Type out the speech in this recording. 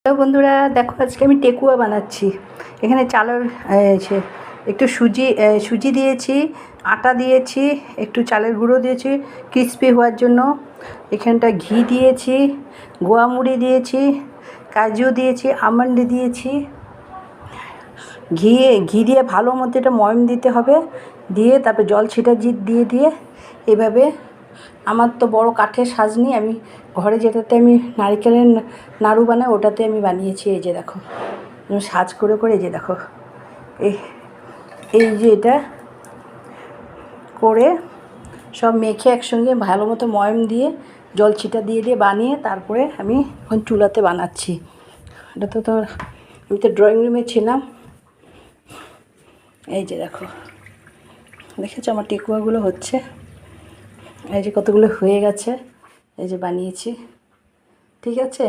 Hello বন্ধুরা, দেখো আজকে আমি টেকুয়া বানাচ্ছি। এখানে চালের একটু সুজি দিয়েছি, আটা দিয়েছি, একটু চালের গুঁড়ো দিয়েছি ক্রিস্পি হওয়ার জন্য। এখানটা ঘি দিয়েছি, গোয়া মুড়ি দিয়েছি, কাজু দিয়েছি, আমন্ড দিয়েছি। ঘি দিয়ে ভালো মতো এটা ময়ম দিতে হবে, দিয়ে তারপরে জল ছিটা দিয়ে এভাবে। আমার তো বড় কাঠের সাজনি, আমি ঘরে যেটাতে আমি নারকেলের নাড়ু বানাই ওটাতে আমি বানিয়েছি। এই যে দেখো, সাজ করে এই যে দেখো, এই যে এটা করে সব মেখে একসঙ্গে ভালো মতো ময়ম দিয়ে জল ছিটা দিয়ে বানিয়ে তারপরে আমি এখন চুলাতে বানাচ্ছি। এটা তো আমি তো ড্রয়িং রুমে ছিলাম। এই যে দেখো, দেখেছো আমার টেকুয়াগুলো হচ্ছে। এই যে কতগুলো হয়ে গেছে, এই যে বানিয়েছি। ঠিক আছে।